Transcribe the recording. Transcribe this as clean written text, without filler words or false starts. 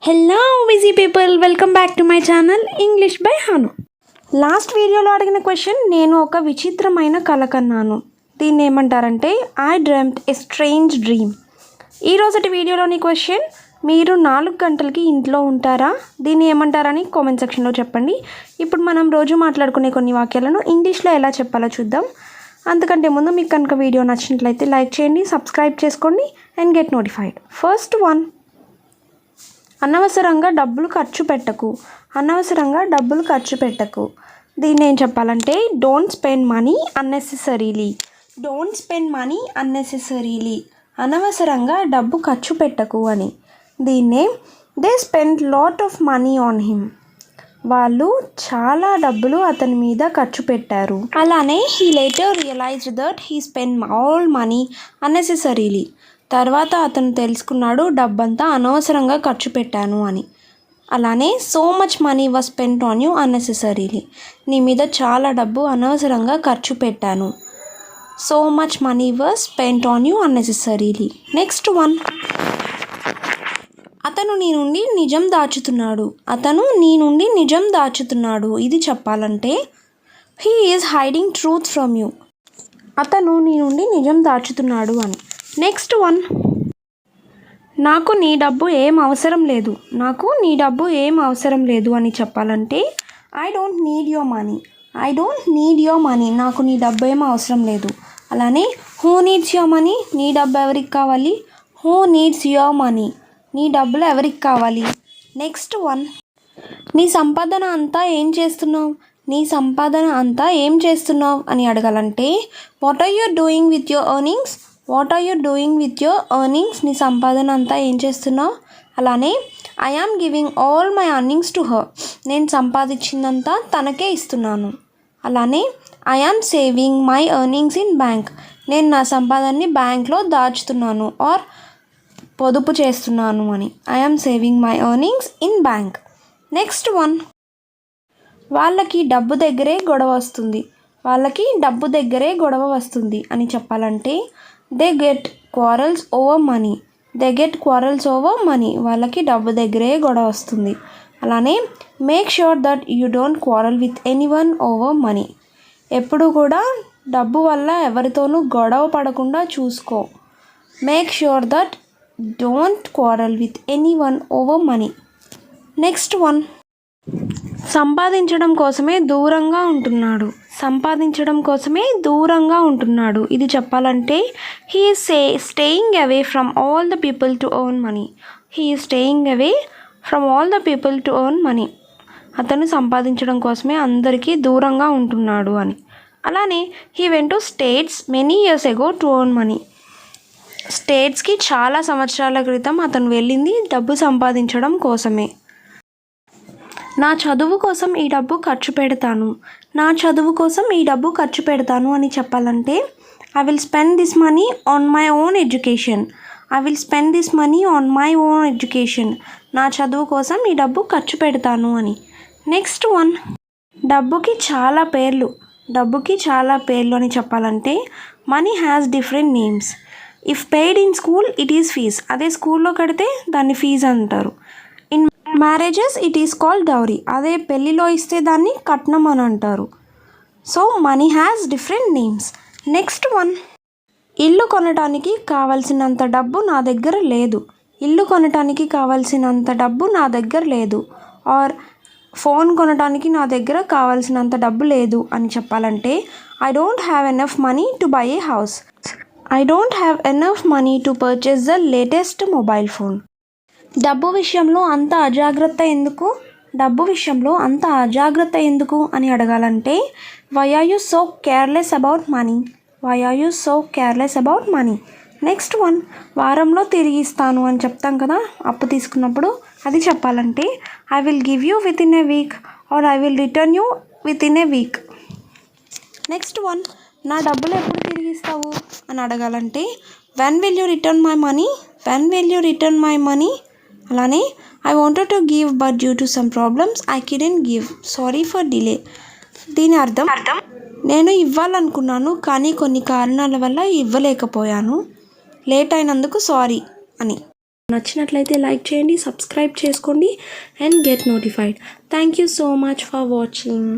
Hello busy people, welcome back to my channel English by Hanu. Last వీడియోలో అడిగిన question, నేను ఒక విచిత్రమైన కల కన్నాను. దీన్ని ఏమంటారంటే I dreamed a strange dream. ఈరోజుటి వీడియోలోని క్వశ్చన్, మీరు 4 గంటలకి ఇంట్లో ఉంటారా? దీన్ని ఏమంటారని కామెంట్ సెక్షన్లో చెప్పండి. ఇప్పుడు మనం రోజు మాట్లాడుకునే కొన్ని వాక్యాలను ఇంగ్లీష్లో ఎలా చెప్పాలో చూద్దాం. అంతకంటే ముందు మీకు కనుక వీడియో నచ్చినట్లయితే లైక్ చేయండి, సబ్స్క్రైబ్ చేసుకోండి and get notified. First one, అనవసరంగా డబ్బులు ఖర్చు పెట్టకు. అనవసరంగా డబ్బులు ఖర్చు పెట్టకు. దీన్ని ఏం చెప్పాలంటే don't spend money unnecessarily. Don't spend money unnecessarily. అనవసరంగా డబ్బు ఖర్చు పెట్టకు అని. దీన్నే they spend lot of money on him. వాళ్ళు చాలా డబ్బులు అతని మీద ఖర్చు పెట్టారు. అలానే he later realised that he spend all money unnecessarily. తర్వాత అతను తెలుసుకున్నాడు డబ్బంతా అనవసరంగా ఖర్చు పెట్టాను అని. అలానే so much money was spent on you unnecessarily. నీ మీద చాలా డబ్బు అనవసరంగా ఖర్చు పెట్టాను. So much money was spent on you unnecessarily. Next one, అతను నీ నుండి నిజం దాచుతున్నాడు. అతను నీ నుండి నిజం దాచుతున్నాడు. ఇది చెప్పాలంటే he is hiding truth from you. అతను నీ నుండి నిజం దాచుతున్నాడు అని. నెక్స్ట్ వన్, నాకు నీ డబ్బు ఏం అవసరం లేదు. నాకు నీ డబ్బు ఏం అవసరం లేదు అని చెప్పాలంటే I don't need your money. I don't need your money. నాకు నీ డబ్బు ఏం అవసరం లేదు. అలానే హూ నీడ్స్ యువర్ మనీ. నీ డబ్బు ఎవరికి కావాలి? Who needs your money. నీ డబ్బులు ఎవరికి కావాలి? నెక్స్ట్ వన్, నీ సంపాదన అంతా ఏం చేస్తున్నావు? నీ సంపాదన అంతా ఏం చేస్తున్నావు అని అడగాలంటే what are you doing with your earnings. What are you doing with your earnings. నీ సంపాదన అంతా ఏం చేస్తున్నావు? అలానే I am giving all my earnings to her. నేను సంపాదించిందంతా తనకే ఇస్తున్నాను. అలానే I am saving my earnings in bank. నేను నా సంపాదనని బ్యాంక్లో దాచుతున్నాను ఆర్ పొదుపు చేస్తున్నాను అని. I am saving my earnings in bank. Next one, వాళ్ళకి డబ్బు దగ్గరే గొడవ వస్తుంది. వాళ్ళకి డబ్బు దగ్గరే గొడవ వస్తుంది అని చెప్పాలంటే they get quarrels over money. They get quarrels over money. వాళ్ళకి డబ్బు దగ్గరే గొడవ వస్తుంది. అలానే make sure that you don't quarrel with anyone over money. ఎప్పుడు కూడా డబ్బు వల్ల ఎవరితోనూ గొడవ పడకుండా చూసుకో. Make sure that don't quarrel with anyone over money. Next one, సంపాదించడం కోసమే దూరంగా ఉంటున్నాడు. సంపాదించడం కోసమే దూరంగా ఉంటున్నాడు. ఇది చెప్పాలంటే he is staying away from all the people to earn money. He is staying away from all the people to earn money. అతను సంపాదించడం కోసమే అందరికీ దూరంగా ఉంటున్నాడు అని. అలానే he went to States many years ago to earn money. స్టేట్స్కి చాలా సంవత్సరాల క్రితం అతను వెళ్ళింది డబ్బు సంపాదించడం కోసమే. నా చదువు కోసం ఈ డబ్బు ఖర్చు పెడతాను. నా చదువు కోసం ఈ డబ్బు ఖర్చు పెడతాను అని చెప్పాలంటే I will spend this money on my own education. I will spend this money on my own education. నా చదువు కోసం ఈ డబ్బు ఖర్చు పెడతాను అని. నెక్స్ట్ వన్, డబ్బుకి చాలా పేర్లు. డబ్బుకి చాలా పేర్లు అని చెప్పాలంటే money has different names. If paid in school it is fees. అదే స్కూల్లో కడితే దాన్ని ఫీజ్ అంటారు. In marriages it is called dowry. అదే పెళ్ళిలో ఇస్తే దాన్ని కట్నం అని అంటారు. So money has different names. Next one, ఇల్లు కొనడానికి కావలసినంత డబ్బు నా దగ్గర లేదు. ఇల్లు కొనడానికి కావలసినంత డబ్బు నా దగ్గర లేదు. ఆర్ ఫోన్ కొనడానికి నా దగ్గర కావలసినంత డబ్బు లేదు అని చెప్పాలంటే I don't have enough money to buy A house. I don't have enough money to purchase the latest mobile phone. డబ్బు విషయంలో అంత అజాగ్రత్త ఎందుకు? డబ్బు విషయంలో అంత అజాగ్రత్త ఎందుకు అని అడగాలంటే why are you so careless about money. Why are you so careless about money. Next one, వారంలో తిరిగి ఇస్తాను అని చెప్తాం కదా అప్పు తీసుకున్నప్పుడు. అది చెప్పాలంటే I will give you within a week or I will return you within a week. Next one, నా డబ్బులు ఎప్పుడు తిరిగి ఇస్తావు అని అడగాలంటే when will you return my money. When will you return my money. అలానే I wanted to give but due to some problems I couldn't give. Sorry for delay. దీని అర్థం నేను ఇవ్వాలనుకున్నాను కానీ కొన్ని కారణాల వల్ల ఇవ్వలేకపోయాను. లేట్ అయినందుకు సారీ అని. నచ్చినట్లయితే లైక్ చేయండి, సబ్స్క్రైబ్ చేసుకోండి and get notified. Thank you so much for watching.